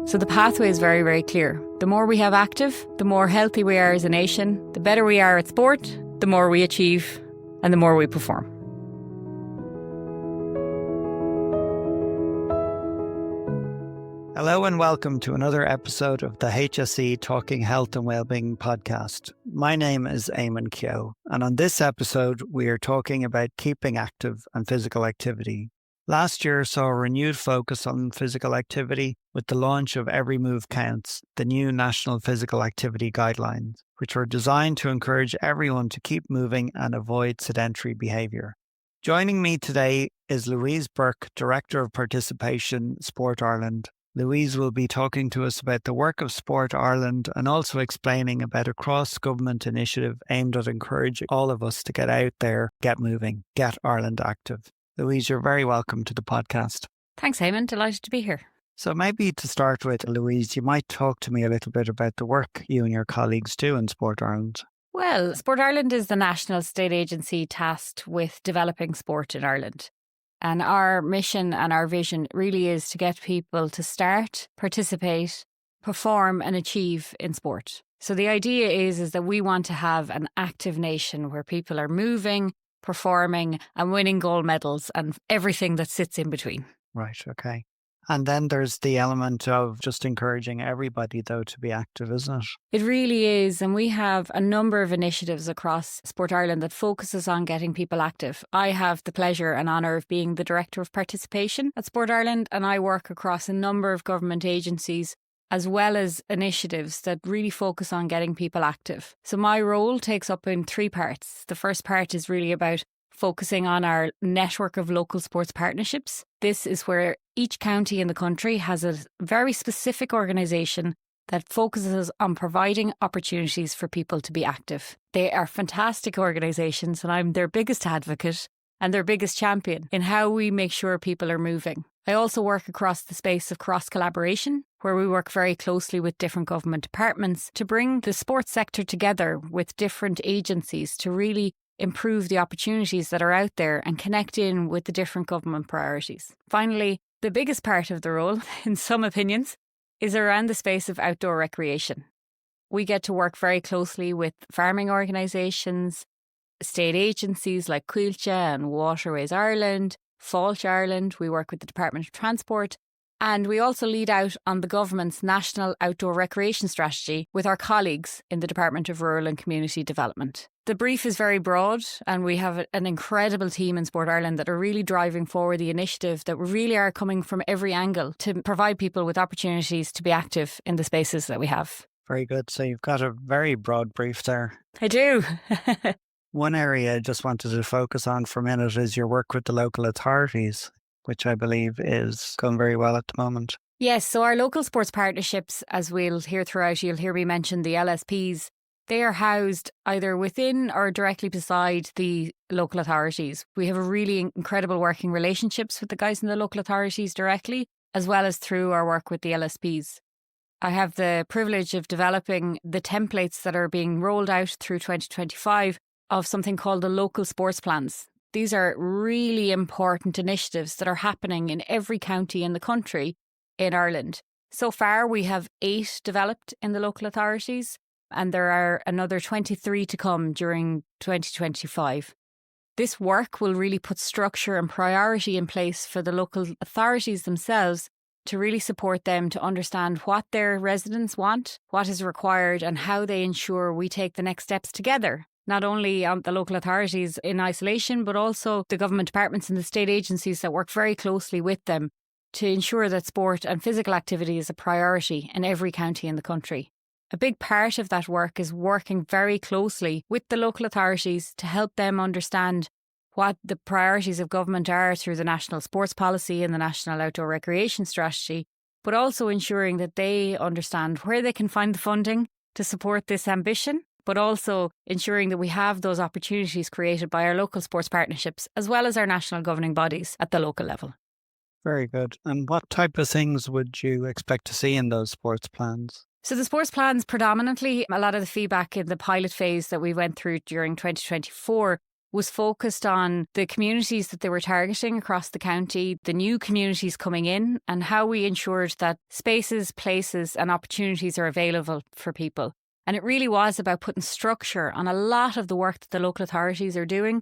So the pathway is very, very clear. The more we have active, the more healthy we are as a nation, the better we are at sport, the more we achieve, and the more we perform. Hello and welcome to another episode of the HSE Talking Health and Wellbeing podcast. My name is Eamon Keogh, and on this episode we are talking about keeping active and physical activity. Last year saw a renewed focus on physical activity with the launch of Every Move Counts, the new National Physical Activity Guidelines, which were designed to encourage everyone to keep moving and avoid sedentary behaviour. Joining me today is Louise Burke, Director of Participation, Sport Ireland. Louise will be talking to us about the work of Sport Ireland and also explaining about a cross-government initiative aimed at encouraging all of us to get out there, get moving, get Ireland active. Louise, you're very welcome to the podcast. Thanks, Eamon. Delighted to be here. So maybe to start with, Louise, you might talk to me a little bit about the work you and your colleagues do in Sport Ireland. Well, Sport Ireland is the national state agency tasked with developing sport in Ireland. And our mission and our vision really is to get people to start, participate, perform and achieve in sport. So the idea is that we want to have an active nation where people are moving, performing and winning gold medals and everything that sits in between. Right, okay. And then there's the element of just encouraging everybody, though, to be active, isn't it? It really is. And we have a number of initiatives across Sport Ireland that focuses on getting people active. I have the pleasure and honour of being the Director of Participation at Sport Ireland, and I work across a number of government agencies as well as initiatives that really focus on getting people active. So my role takes up in three parts. The first part is really about focusing on our network of local sports partnerships. This is where each county in the country has a very specific organisation that focuses on providing opportunities for people to be active. They are fantastic organisations and I'm their biggest advocate and their biggest champion in how we make sure people are moving. I also work across the space of cross-collaboration, where we work very closely with different government departments to bring the sports sector together with different agencies to really improve the opportunities that are out there and connect in with the different government priorities. Finally, the biggest part of the role, in some opinions, is around the space of outdoor recreation. We get to work very closely with farming organisations, state agencies like Cuilcha and Waterways Ireland, Fáilte Ireland. We work with the Department of Transport. And we also lead out on the government's National Outdoor Recreation Strategy with our colleagues in the Department of Rural and Community Development. The brief is very broad and we have an incredible team in Sport Ireland that are really driving forward the initiative that really are coming from every angle to provide people with opportunities to be active in the spaces that we have. Very good. So you've got a very broad brief there. I do. One area I just wanted to focus on for a minute is your work with the local authorities, which I believe is going very well at the moment. Yes, so our local sports partnerships, as we'll hear throughout, you'll hear me mention the LSPs. They are housed either within or directly beside the local authorities. We have a really incredible working relationships with the guys in the local authorities directly, as well as through our work with the LSPs. I have the privilege of developing the templates that are being rolled out through 2025 of something called the local sports plans. These are really important initiatives that are happening in every county in the country in Ireland. So far, we have 8 developed in the local authorities, and there are another 23 to come during 2025. This work will really put structure and priority in place for the local authorities themselves to really support them to understand what their residents want, what is required, and how they ensure we take the next steps together. Not only the local authorities in isolation, but also the government departments and the state agencies that work very closely with them to ensure that sport and physical activity is a priority in every county in the country. A big part of that work is working very closely with the local authorities to help them understand what the priorities of government are through the National Sports Policy and the National Outdoor Recreation Strategy, but also ensuring that they understand where they can find the funding to support this ambition, but also ensuring that we have those opportunities created by our local sports partnerships as well as our national governing bodies at the local level. Very good. And what type of things would you expect to see in those sports plans? So the sports plans predominantly, a lot of the feedback in the pilot phase that we went through during 2024 was focused on the communities that they were targeting across the county, the new communities coming in, and how we ensured that spaces, places and opportunities are available for people. And it really was about putting structure on a lot of the work that the local authorities are doing.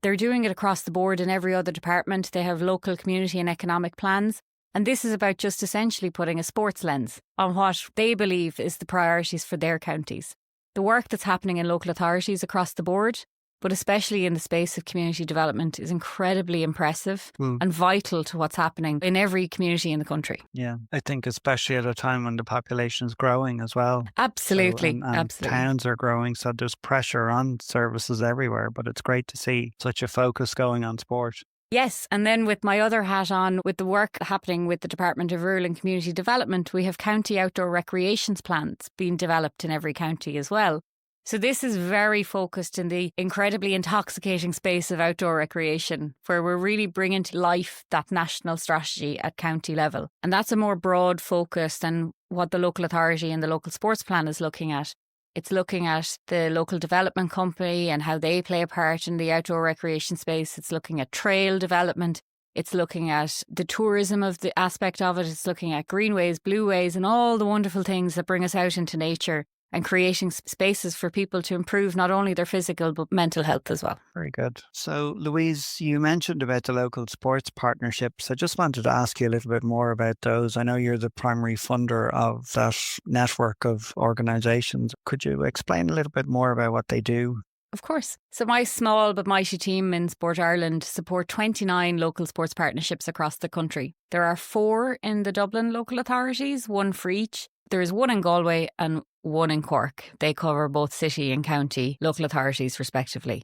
They're doing it across the board in every other department. They have local community and economic plans. And this is about just essentially putting a sports lens on what they believe is the priorities for their counties. The work that's happening in local authorities across the board, but especially in the space of community development, is incredibly impressive and vital to what's happening in every community in the country. Yeah, I think especially at a time when the population is growing as well. Absolutely. So, absolutely. Towns are growing, so there's pressure on services everywhere, but it's great to see such a focus going on sport. Yes, and then with my other hat on, with the work happening with the Department of Rural and Community Development, we have county outdoor recreations plans being developed in every county as well. So this is very focused in the incredibly intoxicating space of outdoor recreation, where we're really bringing to life that national strategy at county level. And that's a more broad focus than what the local authority and the local sports plan is looking at. It's looking at the local development company and how they play a part in the outdoor recreation space. It's looking at trail development. It's looking at the tourism of the aspect of it. It's looking at greenways, blueways, and all the wonderful things that bring us out into nature, and creating spaces for people to improve not only their physical but mental health as well. Very good. So, Louise, you mentioned about the local sports partnerships. I just wanted to ask you a little bit more about those. I know you're the primary funder of that network of organisations. Could you explain a little bit more about what they do? Of course. So my small but mighty team in Sport Ireland support 29 local sports partnerships across the country. There are 4 in the Dublin local authorities, 1 for each. There is 1 in Galway and 1 in Cork. They cover both city and county local authorities respectively.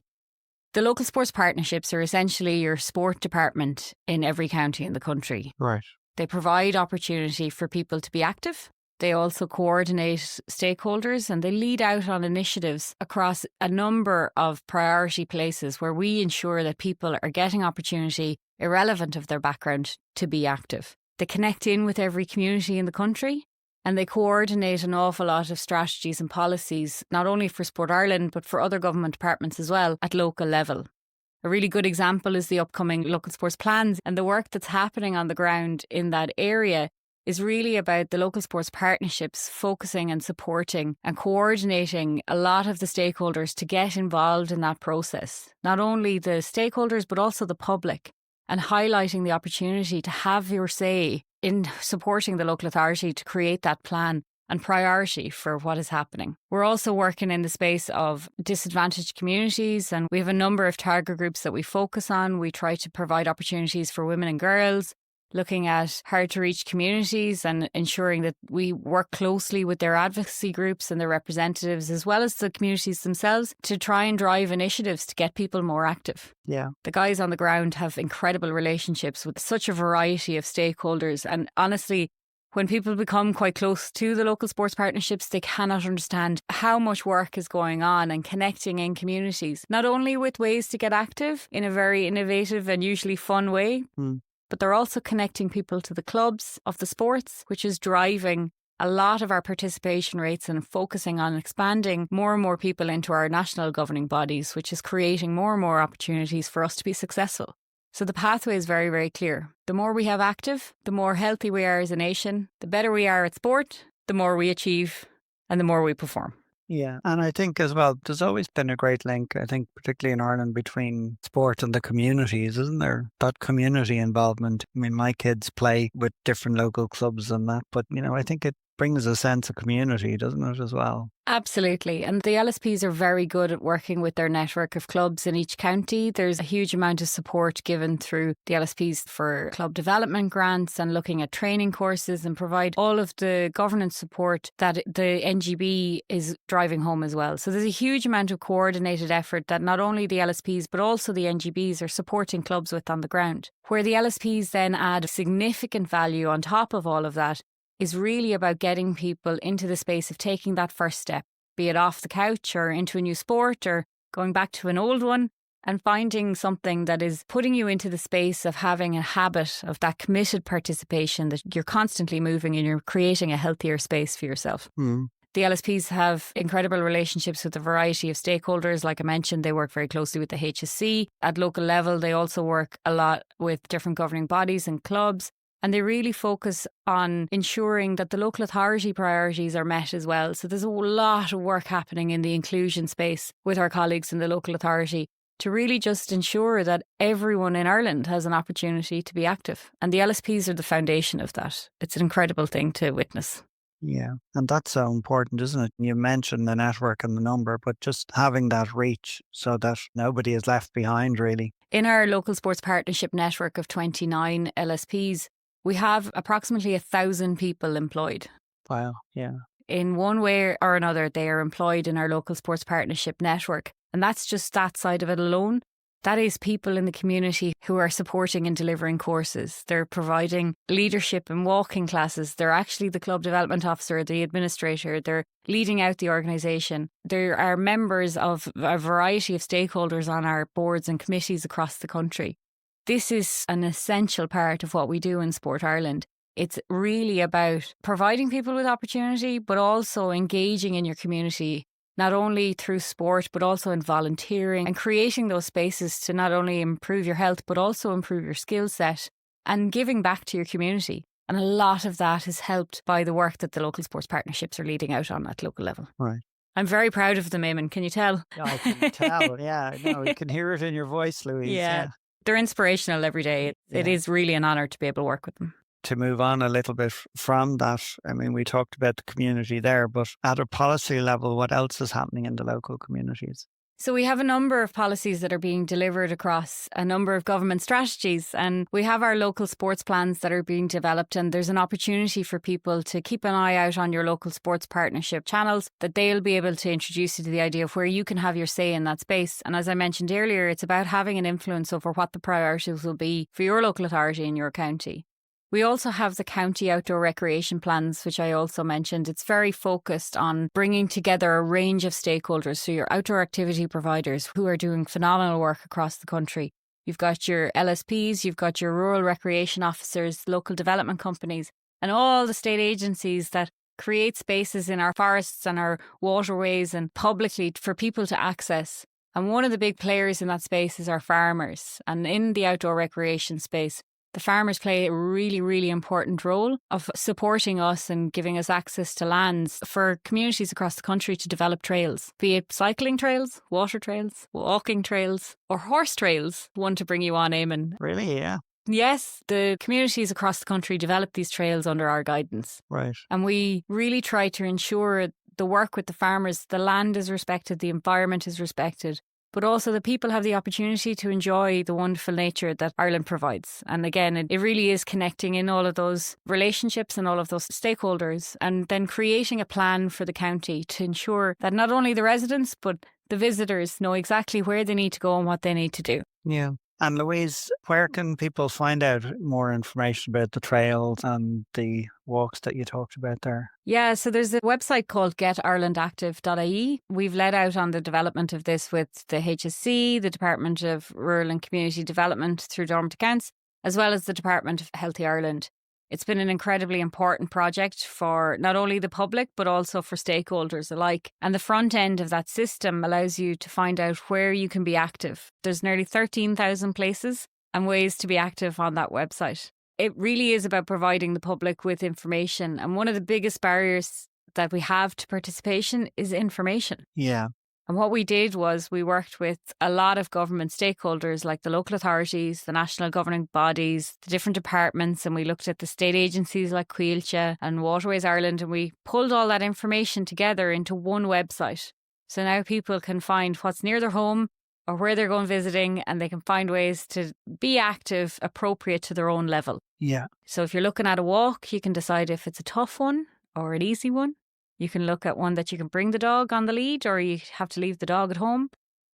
The local sports partnerships are essentially your sport department in every county in the country. Right. They provide opportunity for people to be active. They also coordinate stakeholders and they lead out on initiatives across a number of priority places where we ensure that people are getting opportunity, irrelevant of their background, to be active. They connect in with every community in the country. And they coordinate an awful lot of strategies and policies, not only for Sport Ireland, but for other government departments as well at local level. A really good example is the upcoming local sports plans, and the work that's happening on the ground in that area is really about the local sports partnerships focusing and supporting and coordinating a lot of the stakeholders to get involved in that process. Not only the stakeholders, but also the public, and highlighting the opportunity to have your say in supporting the local authority to create that plan and priority for what is happening. We're also working in the space of disadvantaged communities, and we have a number of target groups that we focus on. We try to provide opportunities for women and girls, looking at hard to reach communities and ensuring that we work closely with their advocacy groups and their representatives, as well as the communities themselves, to try and drive initiatives to get people more active. Yeah. The guys on the ground have incredible relationships with such a variety of stakeholders. And honestly, when people become quite close to the local sports partnerships, they cannot understand how much work is going on and connecting in communities, not only with ways to get active in a very innovative and usually fun way, but they're also connecting people to the clubs of the sports, which is driving a lot of our participation rates and focusing on expanding more and more people into our national governing bodies, which is creating more and more opportunities for us to be successful. So the pathway is very, very clear. The more we have active, the more healthy we are as a nation, the better we are at sport, the more we achieve and the more we perform. Yeah, and I think as well, there's always been a great link, I think, particularly in Ireland, between sport and the communities, isn't there? That community involvement. I mean, my kids play with different local clubs and that, but, I think it brings a sense of community, doesn't it, as well? Absolutely. And the LSPs are very good at working with their network of clubs in each county. There's a huge amount of support given through the LSPs for club development grants and looking at training courses, and provide all of the governance support that the NGB is driving home as well. So there's a huge amount of coordinated effort that not only the LSPs but also the NGBs are supporting clubs with on the ground. Where the LSPs then add significant value on top of all of that is really about getting people into the space of taking that first step, be it off the couch or into a new sport or going back to an old one, and finding something that is putting you into the space of having a habit of that committed participation, that you're constantly moving and you're creating a healthier space for yourself. The LSPs have incredible relationships with a variety of stakeholders. Like I mentioned, they work very closely with the HSE. At local level, they also work a lot with different governing bodies and clubs. And they really focus on ensuring that the local authority priorities are met as well. So there's a lot of work happening in the inclusion space with our colleagues in the local authority to really just ensure that everyone in Ireland has an opportunity to be active. And the LSPs are the foundation of that. It's an incredible thing to witness. Yeah, and that's so important, isn't it? You mentioned the network and the number, but just having that reach so that nobody is left behind, really. In our local sports partnership network of 29 LSPs, we have approximately 1,000 people employed. Wow, yeah. In one way or another, they are employed in our local sports partnership network. And that's just that side of it alone. That is people in the community who are supporting and delivering courses. They're providing leadership and walking classes. They're actually the club development officer, the administrator. They're leading out the organisation. There are members of a variety of stakeholders on our boards and committees across the country. This is an essential part of what we do in Sport Ireland. It's really about providing people with opportunity, but also engaging in your community, not only through sport, but also in volunteering and creating those spaces to not only improve your health, but also improve your skill set and giving back to your community. And a lot of that is helped by the work that the local sports partnerships are leading out on at local level. Right. I'm very proud of them, Eamon. Can you tell? I can tell. Yeah, no, you can hear it in your voice, Louise. Yeah. They're inspirational every day. It is really an honour to be able to work with them. To move on a little bit from that, I mean, we talked about the community there, but at a policy level, what else is happening in the local communities? So we have a number of policies that are being delivered across a number of government strategies, and we have our local sports plans that are being developed, and there's an opportunity for people to keep an eye out on your local sports partnership channels, that they'll be able to introduce you to the idea of where you can have your say in that space. And as I mentioned earlier, it's about having an influence over what the priorities will be for your local authority in your county. We also have the county outdoor recreation plans, which I also mentioned. It's very focused on bringing together a range of stakeholders, so your outdoor activity providers who are doing phenomenal work across the country. You've got your LSPs, you've got your rural recreation officers, local development companies, and all the state agencies that create spaces in our forests and our waterways and publicly for people to access. And one of the big players in that space is our farmers. And in the outdoor recreation space, the farmers play a really, really important role of supporting us and giving us access to lands for communities across the country to develop trails, be it cycling trails, water trails, walking trails, or horse trails. One to bring you on, Eamon. Really, yeah. Yes, the communities across the country develop these trails under our guidance. Right. And we really try to ensure the work with the farmers, the land is respected, the environment is respected, but also the people have the opportunity to enjoy the wonderful nature that Ireland provides. And again, it really is connecting in all of those relationships and all of those stakeholders, and then creating a plan for the county to ensure that not only the residents, but the visitors know exactly where they need to go and what they need to do. Yeah. And Louise, where can people find out more information about the trails and the walks that you talked about there? Yeah, so there's a website called getirelandactive.ie. We've led out on the development of this with the HSE, the Department of Rural and Community Development through Dormant Accounts, as well as the Department of Healthy Ireland. It's been an incredibly important project for not only the public, but also for stakeholders alike. And the front end of that system allows you to find out where you can be active. There's nearly 13,000 places and ways to be active on that website. It really is about providing the public with information. And one of the biggest barriers that we have to participation is information. Yeah. And what we did was we worked with a lot of government stakeholders like the local authorities, the national governing bodies, the different departments, and we looked at the state agencies like Coillte and Waterways Ireland, and we pulled all that information together into one website. So now people can find what's near their home or where they're going visiting, and they can find ways to be active appropriate to their own level. Yeah. So if you're looking at a walk, you can decide if it's a tough one or an easy one. You can look at one that you can bring the dog on the lead, or you have to leave the dog at home.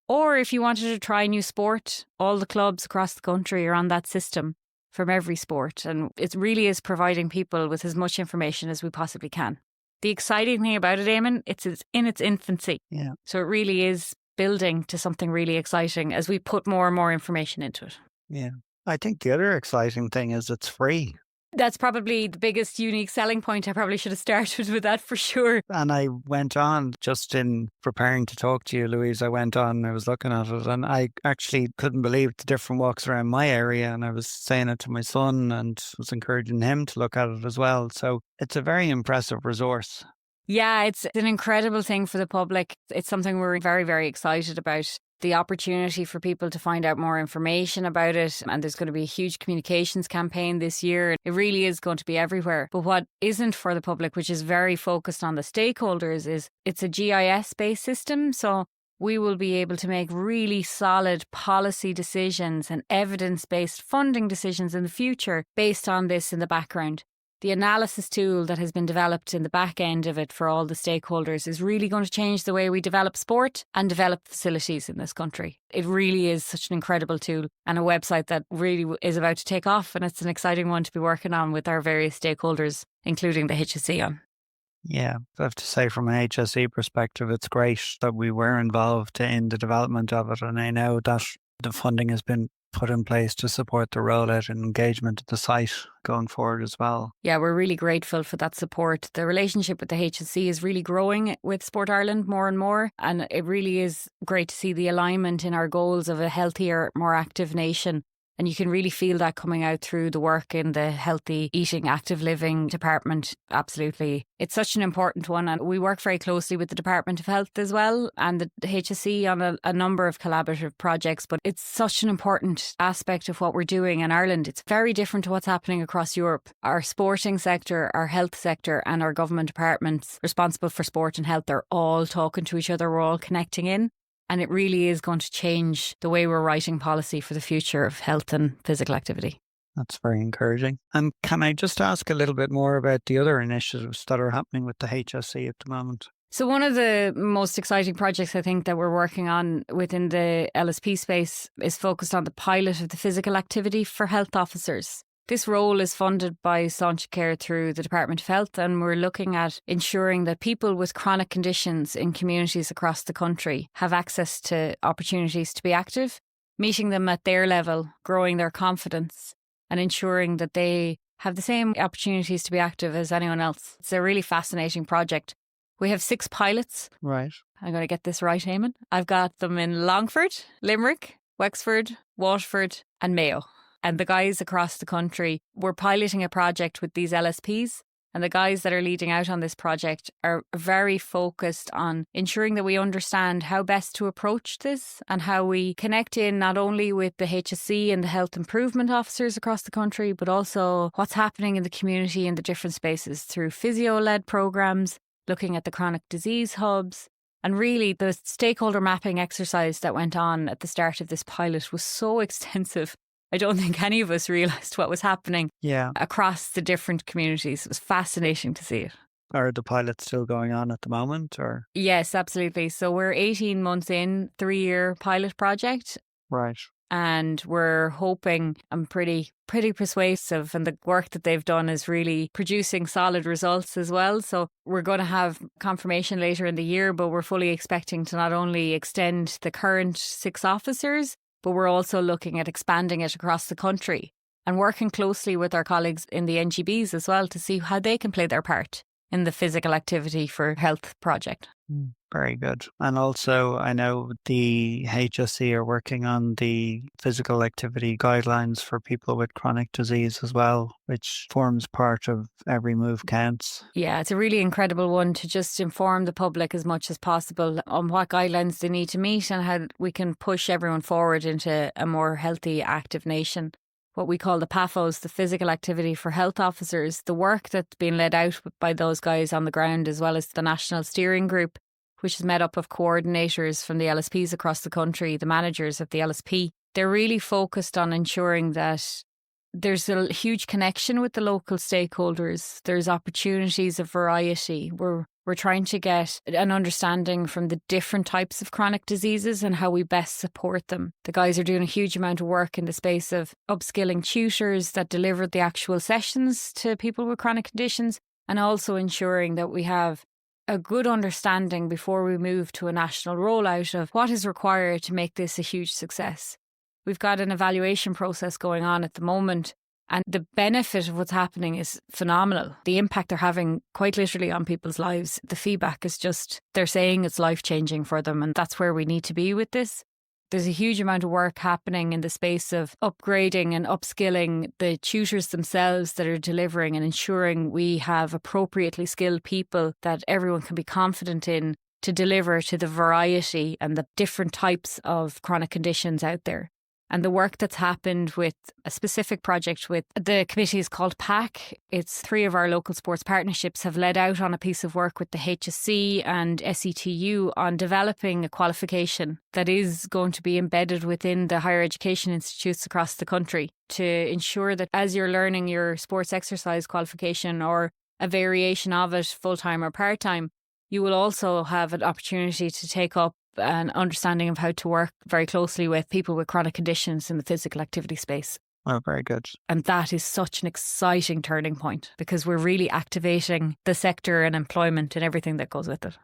Or if you wanted to try a new sport, all the clubs across the country are on that system from every sport. And it really is providing people with as much information as we possibly can. The exciting thing about it, Eamon, it's in its infancy. Yeah. So it really is building to something really exciting as we put more and more information into it. Yeah. I think the other exciting thing is it's free. That's probably the biggest unique selling point. I probably should have started with that for sure. And I went on, just in preparing to talk to you, Louise, I went on, I was looking at it, and I actually couldn't believe the different walks around my area. And I was saying it to my son and was encouraging him to look at it as well. So it's a very impressive resource. Yeah, it's an incredible thing for the public. It's something we're very, very excited about. The opportunity for people to find out more information about it. And there's going to be a huge communications campaign this year. It really is going to be everywhere. But what isn't for the public, which is very focused on the stakeholders, is it's a GIS-based system. So we will be able to make really solid policy decisions and evidence-based funding decisions in the future based on this in the background. The analysis tool that has been developed in the back end of it for all the stakeholders is really going to change the way we develop sport and develop facilities in this country. It really is such an incredible tool and a website that really is about to take off, and it's an exciting one to be working on with our various stakeholders, including the HSE on. Yeah, I have to say from an HSE perspective, it's great that we were involved in the development of it, and I know that the funding has been put in place to support the rollout and engagement of the site going forward as well. Yeah, we're really grateful for that support. The relationship with the HSE is really growing with Sport Ireland more and more, and it really is great to see the alignment in our goals of a healthier, more active nation. And you can really feel that coming out through the work in the healthy eating, active living department. Absolutely. It's such an important one. And we work very closely with the Department of Health as well and the HSE on a number of collaborative projects. But it's such an important aspect of what we're doing in Ireland. It's very different to what's happening across Europe. Our sporting sector, our health sector and our government departments responsible for sport and health, they're all talking to each other. We're all connecting in. And it really is going to change the way we're writing policy for the future of health and physical activity. That's very encouraging. And can I just ask a little bit more about the other initiatives that are happening with the HSE at the moment? So one of the most exciting projects I think that we're working on within the LSP space is focused on the pilot of the physical activity for health officers. This role is funded by Sláintecare through the Department of Health, and we're looking at ensuring that people with chronic conditions in communities across the country have access to opportunities to be active, meeting them at their level, growing their confidence, and ensuring that they have the same opportunities to be active as anyone else. It's a really fascinating project. We have 6 pilots. Right. I'm going to get this right, Eamon. I've got them in Longford, Limerick, Wexford, Waterford, and Mayo. And the guys across the country, we're piloting a project with these LSPs. And the guys that are leading out on this project are very focused on ensuring that we understand how best to approach this and how we connect in not only with the HSE and the health improvement officers across the country, but also what's happening in the community in the different spaces through physio-led programs, looking at the chronic disease hubs. And really, the stakeholder mapping exercise that went on at the start of this pilot was so extensive. I don't think any of us realised what was happening across the different communities. It was fascinating to see it. Are the pilots still going on at the moment? Or Yes, absolutely. So we're 18 months in, 3-year pilot project. Right. And we're hoping, I'm pretty persuasive, and the work that they've done is really producing solid results as well. So we're going to have confirmation later in the year, but we're fully expecting to not only extend the current 6 officers, but we're also looking at expanding it across the country and working closely with our colleagues in the NGBs as well to see how they can play their part in the physical activity for health project. Very good. And also, I know the HSE are working on the physical activity guidelines for people with chronic disease as well, which forms part of Every Move Counts. Yeah, it's a really incredible one to just inform the public as much as possible on what guidelines they need to meet and how we can push everyone forward into a more healthy, active nation. What we call the PAFOs, the physical activity for health officers, the work that's been led out by those guys on the ground, as well as the National Steering Group, which is made up of coordinators from the LSPs across the country, the managers of the LSP. They're really focused on ensuring that there's a huge connection with the local stakeholders. There's opportunities of variety. We're trying to get an understanding from the different types of chronic diseases and how we best support them. The guys are doing a huge amount of work in the space of upskilling tutors that deliver the actual sessions to people with chronic conditions, and also ensuring that we have a good understanding before we move to a national rollout of what is required to make this a huge success. We've got an evaluation process going on at the moment And the benefit of what's happening is phenomenal. The impact they're having quite literally on people's lives. The feedback is just, they're saying it's life-changing for them, and that's where we need to be with this. There's a huge amount of work happening in the space of upgrading and upskilling the tutors themselves that are delivering and ensuring we have appropriately skilled people that everyone can be confident in to deliver to the variety and the different types of chronic conditions out there. And the work that's happened with a specific project with the committee is called PAC. It's 3 of our local sports partnerships have led out on a piece of work with the HSE and SETU on developing a qualification that is going to be embedded within the higher education institutes across the country to ensure that as you're learning your sports exercise qualification or a variation of it, full-time or part-time, you will also have an opportunity to take up an understanding of how to work very closely with people with chronic conditions in the physical activity space. Oh, very good. And that is such an exciting turning point because we're really activating the sector and employment and everything that goes with it.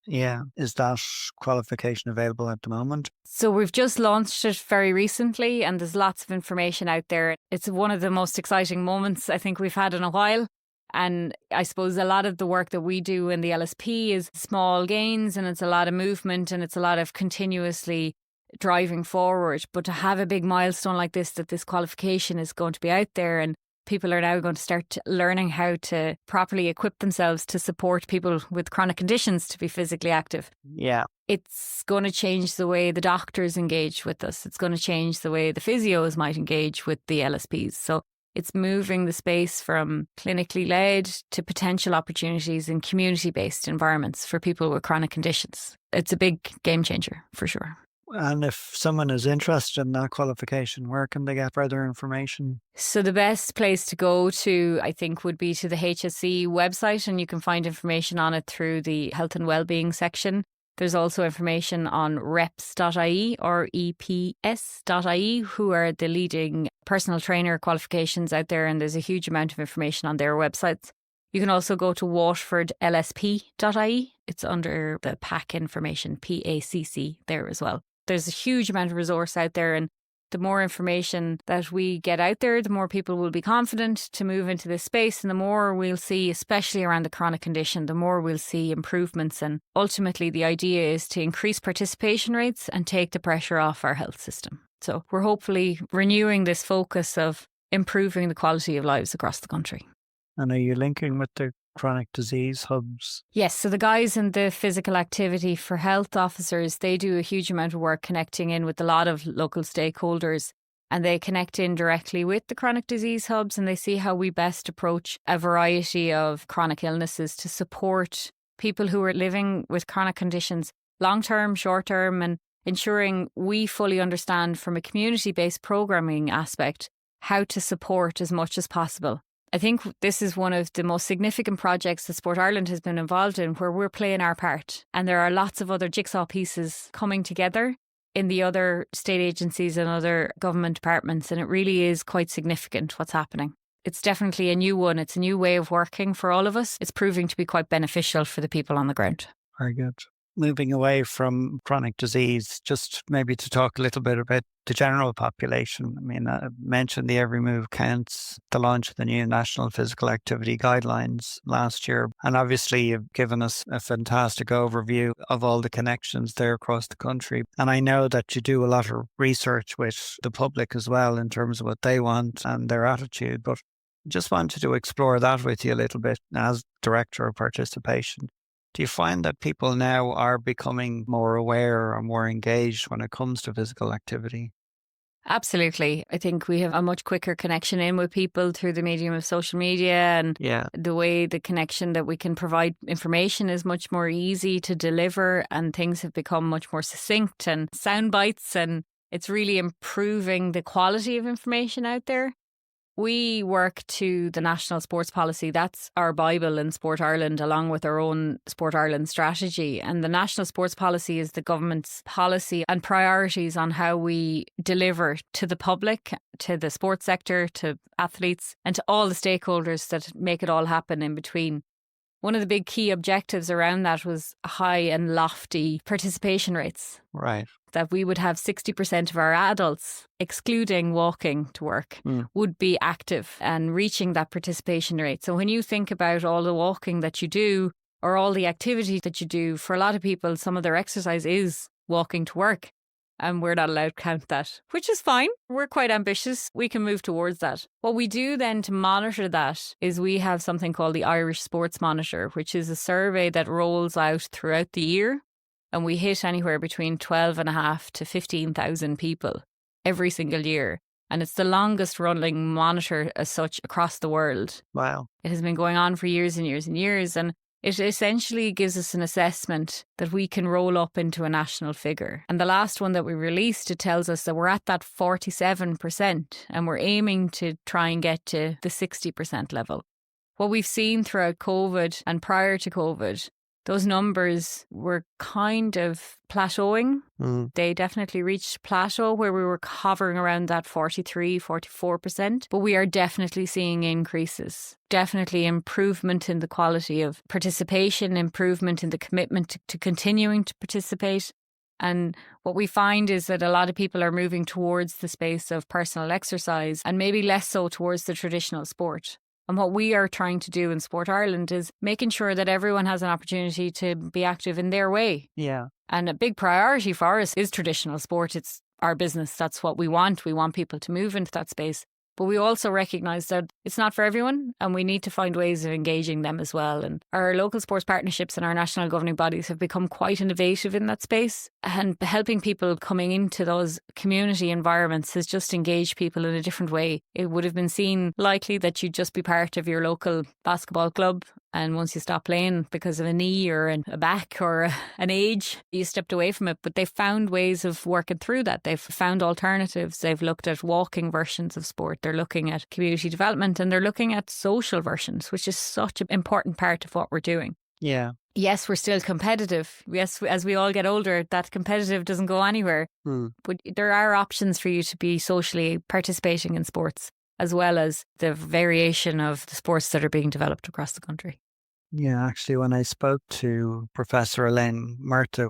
Yeah. Is that qualification available at the moment? So we've just launched it very recently and there's lots of information out there. It's one of the most exciting moments I think we've had in a while. And I suppose a lot of the work that we do in the LSP is small gains and it's a lot of movement and it's a lot of continuously driving forward. But to have a big milestone like this, that this qualification is going to be out there and people are now going to start learning how to properly equip themselves to support people with chronic conditions to be physically active. Yeah. It's going to change the way the doctors engage with us. It's going to change the way the physios might engage with the LSPs. So it's moving the space from clinically led to potential opportunities in community-based environments for people with chronic conditions. It's a big game changer, for sure. And if someone is interested in that qualification, where can they get further information? So the best place to go to, I think, would be to the HSE website, and you can find information on it through the Health and Wellbeing section. There's also information on reps.ie or EPS.ie, who are the leading personal trainer qualifications out there, and there's a huge amount of information on their websites. You can also go to waterfordlsp.ie. It's under the PAC information, PACC there as well. There's a huge amount of resource out there, and the more information that we get out there, the more people will be confident to move into this space, and the more we'll see, especially around the chronic condition, the more we'll see improvements. And ultimately, the idea is to increase participation rates and take the pressure off our health system. So we're hopefully renewing this focus of improving the quality of lives across the country. And are you linking with the chronic disease hubs? Yes, so the guys in the physical activity for health officers, they do a huge amount of work connecting in with a lot of local stakeholders, and they connect in directly with the chronic disease hubs, and they see how we best approach a variety of chronic illnesses to support people who are living with chronic conditions, long-term, short-term, and ensuring we fully understand from a community-based programming aspect how to support as much as possible. I think this is one of the most significant projects that Sport Ireland has been involved in where we're playing our part. And there are lots of other jigsaw pieces coming together in the other state agencies and other government departments. And it really is quite significant what's happening. It's definitely a new one. It's a new way of working for all of us. It's proving to be quite beneficial for the people on the ground. Very good. Moving away from chronic disease, just maybe to talk a little bit about the general population. I mean, I mentioned the Every Move Counts, the launch of the new National Physical Activity Guidelines last year. And obviously, you've given us a fantastic overview of all the connections there across the country. And I know that you do a lot of research with the public as well in terms of what they want and their attitude. But just wanted to explore that with you a little bit as Director of Participation. Do you find that people now are becoming more aware or more engaged when it comes to physical activity? Absolutely. I think we have a much quicker connection in with people through the medium of social media, and the way the connection that we can provide information is much more easy to deliver, and things have become much more succinct and sound bites, and it's really improving the quality of information out there. We work to the National Sports Policy. That's our Bible in Sport Ireland, along with our own Sport Ireland strategy. And the National Sports Policy is the government's policy and priorities on how we deliver to the public, to the sports sector, to athletes, and to all the stakeholders that make it all happen in between. one of the big key objectives around that was high and lofty participation rates. Right. That we would have 60% of our adults, excluding walking to work, would be active and reaching that participation rate. So when you think about all the walking that you do or all the activity that you do, for a lot of people, some of their exercise is walking to work. And we're not allowed to count that, which is fine. We're quite ambitious. We can move towards that. What we do then to monitor that is we have something called the Irish Sports Monitor, which is a survey that rolls out throughout the year. And we hit anywhere between 12,500 to 15,000 people every single year. And it's the longest running monitor as such across the world. Wow. It has been going on for years and years and years. And it essentially gives us an assessment that we can roll up into a national figure. And the last one that we released, it tells us that we're at that 47% and we're aiming to try and get to the 60% level. What we've seen throughout COVID and prior to COVID, those numbers were kind of plateauing. They definitely reached plateau where we were hovering around that 43, 44%. But we are definitely seeing increases. Definitely improvement in the quality of participation, improvement in the commitment to continuing to participate. And what we find is that a lot of people are moving towards the space of personal exercise and maybe less so towards the traditional sport. And what we are trying to do in Sport Ireland is making sure that everyone has an opportunity to be active in their way. Yeah. And a big priority for us is traditional sport. It's our business. That's what we want. We want people to move into that space. But we also recognise that it's not for everyone and we need to find ways of engaging them as well. And our local sports partnerships and our national governing bodies have become quite innovative in that space. And helping people coming into those community environments has just engaged people in a different way. It would have been seen likely that you'd just be part of your local basketball club. And once you stop playing because of a knee or a back or an age, you stepped away from it. But they've found ways of working through that. They've found alternatives. They've looked at walking versions of sport. They're looking at community development and they're looking at social versions, which is such an important part of what we're doing. Yeah. Yes, we're still competitive. Yes, as we all get older, that competitive doesn't go anywhere. But there are options for you to be socially participating in sports, as well as the variation of the sports that are being developed across the country. Yeah, actually, when I spoke to Professor Elaine Murta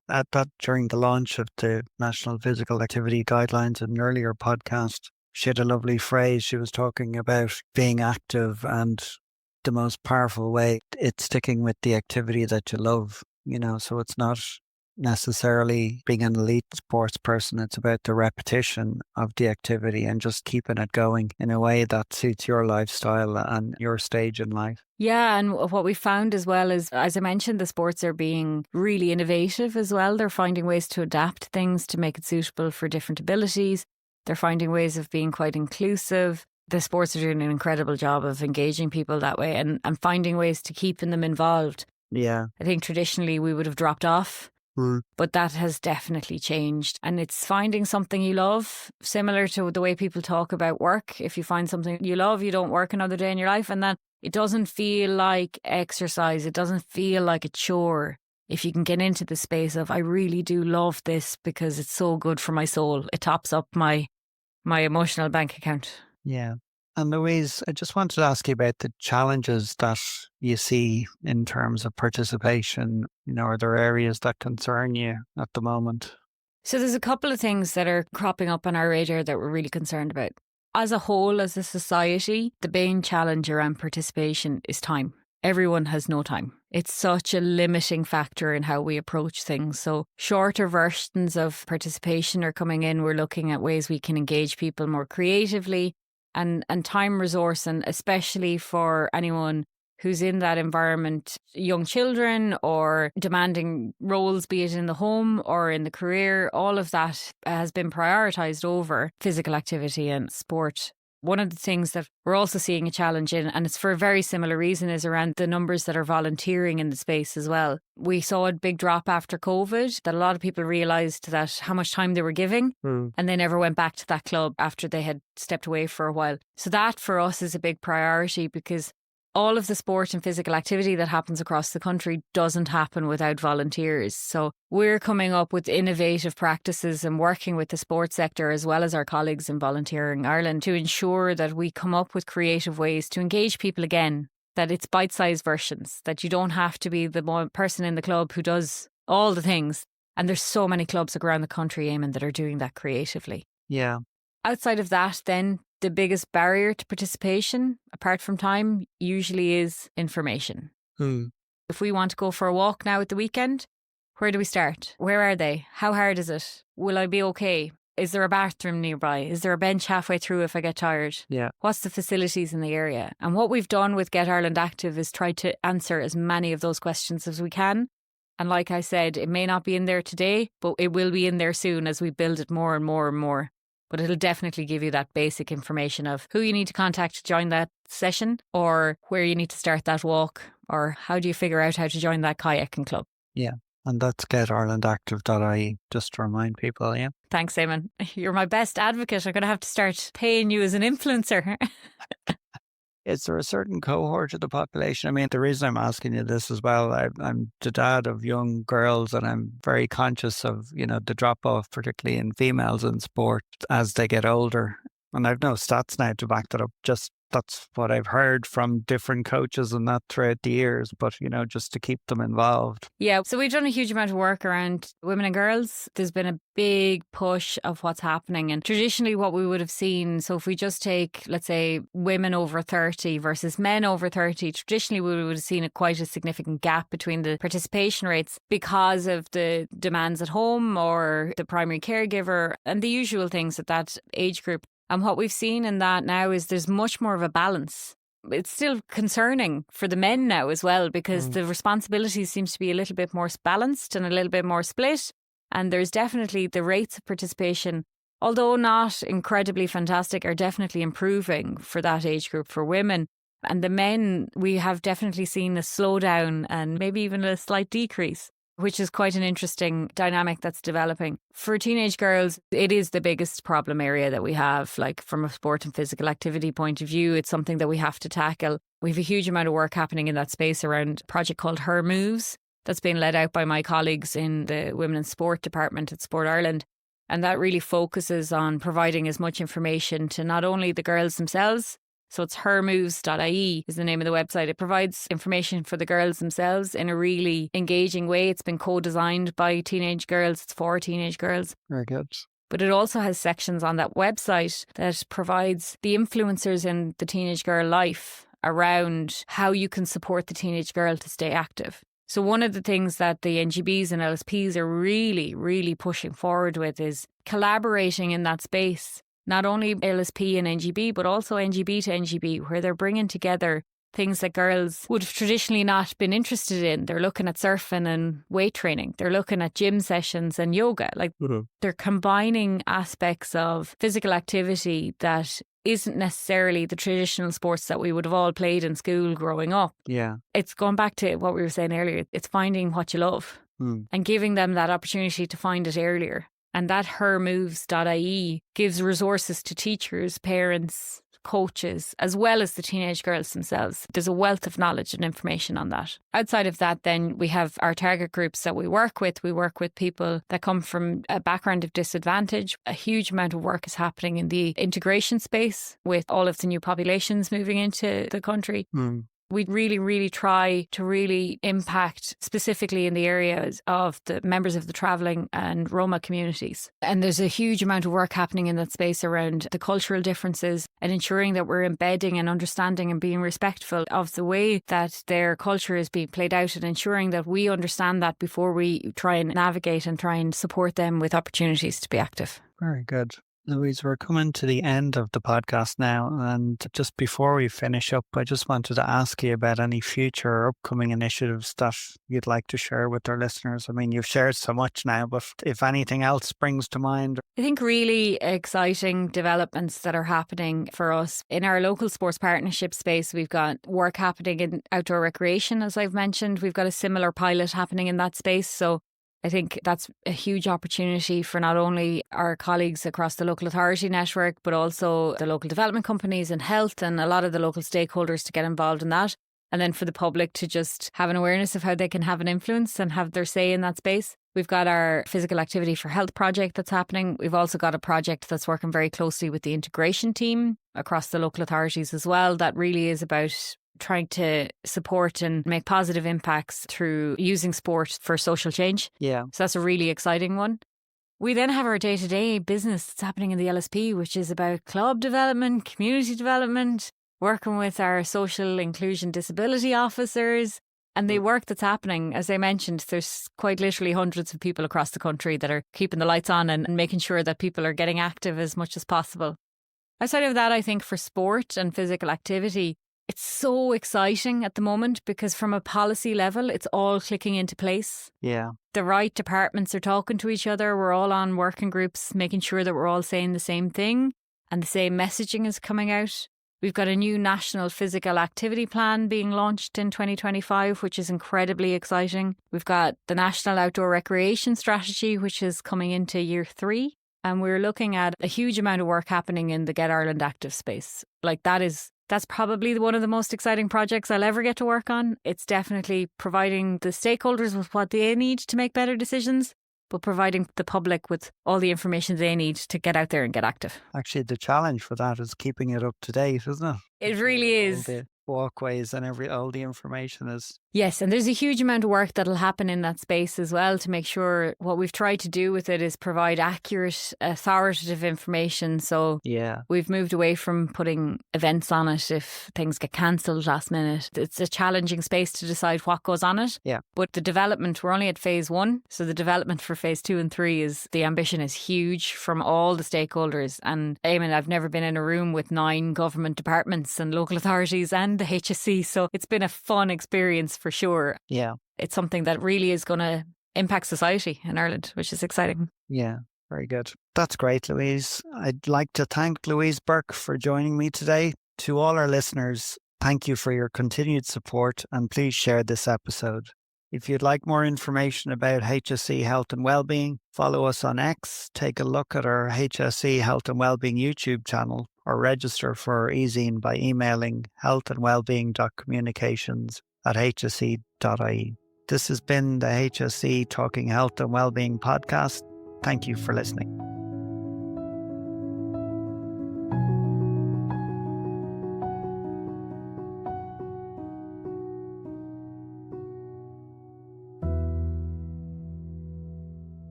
during the launch of the National Physical Activity Guidelines in an earlier podcast, she had a lovely phrase. She was talking about being active and the most powerful way, it's sticking with the activity that you love, so it's not necessarily being an elite sports person. It's about the repetition of the activity and just keeping it going in a way that suits your lifestyle and your stage in life. Yeah, and what we found as well is, as I mentioned, the sports are being really innovative as well. They're finding ways to adapt things to make it suitable for different abilities. They're finding ways of being quite inclusive. The sports are doing an incredible job of engaging people that way and finding ways to keeping them involved. Yeah. I think traditionally we would have dropped off. But that has definitely changed. And it's finding something you love, similar to the way people talk about work. If you find something you love, you don't work another day in your life. And then it doesn't feel like exercise. It doesn't feel like a chore. If you can get into the space of, I really do love this because it's so good for my soul. It tops up my emotional bank account. Yeah. And Louise, I just wanted to ask you about the challenges that you see in terms of participation. Are there areas that concern you at the moment? So there's a couple of things that are cropping up on our radar that we're really concerned about. As a whole, as a society, the main challenge around participation is time. Everyone has no time. It's such a limiting factor in how we approach things. So shorter versions of participation are coming in. We're looking at ways we can engage people more creatively. And time resource, and especially for anyone who's in that environment, young children or demanding roles, be it in the home or in the career, all of that has been prioritised over physical activity and sport. One of the things that we're also seeing a challenge in, and it's for a very similar reason, is around the numbers that are volunteering in the space as well. We saw a big drop after COVID, that a lot of people realised that how much time they were giving and they never went back to that club after they had stepped away for a while. So that for us is a big priority, because all of the sport and physical activity that happens across the country doesn't happen without volunteers. So we're coming up with innovative practices and working with the sports sector as well as our colleagues in Volunteering Ireland to ensure that we come up with creative ways to engage people again. that it's bite-sized versions, that you don't have to be the one person in the club who does all the things. And there's so many clubs around the country, Eamon, that are doing that creatively. Yeah. Outside of that, then, the biggest barrier to participation, apart from time, usually is information. If we want to go for a walk now at the weekend, where do we start? Where are they? How hard is it? Will I be okay? Is there a bathroom nearby? Is there a bench halfway through if I get tired? Yeah. What's the facilities in the area? And what we've done with Get Ireland Active is try to answer as many of those questions as we can. And like I said, it may not be in there today, but it will be in there soon as we build it more and more and more. But it'll definitely give you that basic information of who you need to contact to join that session, or where you need to start that walk, or how do you figure out how to join that kayaking club. Yeah. And that's getirelandactive.ie, just to remind people, yeah. Thanks, Eamon. You're my best advocate. I'm going to have to start paying you as an influencer. Is there a certain cohort of the population? I mean, the reason I'm asking you this as well, I'm the dad of young girls, and I'm very conscious of, the drop-off, particularly in females in sport as they get older. And I've no stats now to back that up. Just that's what I've heard from different coaches and that throughout the years, but, just to keep them involved. Yeah, so we've done a huge amount of work around women and girls. There's been a big push of what's happening. And traditionally what we would have seen, so if we just take, let's say, women over 30 versus men over 30, traditionally we would have seen quite a significant gap between the participation rates because of the demands at home or the primary caregiver and the usual things at that age group. And what we've seen in that now is there's much more of a balance. It's still concerning for the men now as well, because the responsibilities seems to be a little bit more balanced and a little bit more split. And there's definitely the rates of participation, although not incredibly fantastic, are definitely improving for that age group for women. And the men, we have definitely seen a slowdown and maybe even a slight decrease, which is quite an interesting dynamic that's developing. For teenage girls, it is the biggest problem area that we have, like from a sport and physical activity point of view. It's something that we have to tackle. We have a huge amount of work happening in that space around a project called Her Moves that's been led out by my colleagues in the Women in Sport department at Sport Ireland. And that really focuses on providing as much information to not only the girls themselves. So it's hermoves.ie is the name of the website. It provides information for the girls themselves in a really engaging way. It's been co-designed by teenage girls. It's for teenage girls. Very good. But it also has sections on that website that provides the influencers in the teenage girl life around how you can support the teenage girl to stay active. So one of the things that the NGBs and LSPs are really, really pushing forward with is collaborating in that space. Not only LSP and NGB, but also NGB to NGB, where they're bringing together things that girls would have traditionally not been interested in. They're looking at surfing and weight training. They're looking at gym sessions and yoga. They're combining aspects of physical activity that isn't necessarily the traditional sports that we would have all played in school growing up. Yeah. It's going back to what we were saying earlier. It's finding what you love and giving them that opportunity to find it earlier. And that hermoves.ie gives resources to teachers, parents, coaches, as well as the teenage girls themselves. There's a wealth of knowledge and information on that. Outside of that, then we have our target groups that we work with. We work with people that come from a background of disadvantage. A huge amount of work is happening in the integration space with all of the new populations moving into the country. We really, really try to really impact specifically in the areas of the members of the travelling and Roma communities. And there's a huge amount of work happening in that space around the cultural differences and ensuring that we're embedding and understanding and being respectful of the way that their culture is being played out, and ensuring that we understand that before we try and navigate and try and support them with opportunities to be active. Very good. Louise, we're coming to the end of the podcast now, and just before we finish up, I just wanted to ask you about any future or upcoming initiatives that you'd like to share with our listeners. I mean, you've shared so much now, but if anything else springs to mind. I think really exciting developments that are happening for us. In our local sports partnership space, we've got work happening in outdoor recreation, as I've mentioned. We've got a similar pilot happening in that space. So I think that's a huge opportunity for not only our colleagues across the local authority network, but also the local development companies and health and a lot of the local stakeholders to get involved in that. And then for the public to just have an awareness of how they can have an influence and have their say in that space. We've got our physical activity for health project that's happening. We've also got a project that's working very closely with the integration team across the local authorities as well. That really is about trying to support and make positive impacts through using sport for social change. Yeah. So that's a really exciting one. We then have our day-to-day business that's happening in the LSP, which is about club development, community development, working with our social inclusion disability officers, and the work that's happening. As I mentioned, there's quite literally hundreds of people across the country that are keeping the lights on and making sure that people are getting active as much as possible. Outside of that, I think for sport and physical activity, it's so exciting at the moment because from a policy level, it's all clicking into place. Yeah. The right departments are talking to each other. We're all on working groups, making sure that we're all saying the same thing and the same messaging is coming out. We've got a new national physical activity plan being launched in 2025, which is incredibly exciting. We've got the National Outdoor Recreation Strategy, which is coming into year 3. And we're looking at a huge amount of work happening in the Get Ireland Active space. Like that's probably one of the most exciting projects I'll ever get to work on. It's definitely providing the stakeholders with what they need to make better decisions, but providing the public with all the information they need to get out there and get active. Actually, the challenge for that is keeping it up to date, isn't it? It really is. All the walkways and all the information is. Yes, and there's a huge amount of work that'll happen in that space as well to make sure what we've tried to do with it is provide accurate, authoritative information. So we've moved away from putting events on it if things get cancelled last minute. It's a challenging space to decide what goes on it. Yeah. But the development, we're only at phase 1. So the development for phase 2 and 3 the ambition is huge from all the stakeholders. And Eamon, I've never been in a room with 9 government departments and local authorities and the HSE. So it's been a fun experience for sure. Yeah. It's something that really is going to impact society in Ireland, which is exciting. Yeah, very good. That's great, Louise. I'd like to thank Louise Burke for joining me today. To all our listeners, thank you for your continued support and please share this episode. If you'd like more information about HSE Health and Wellbeing, follow us on X, take a look at our HSE Health and Wellbeing YouTube channel, or register for our e-zine by emailing healthandwellbeing.communications@hse.ie. This has been the HSE Talking Health and Wellbeing podcast. Thank you for listening.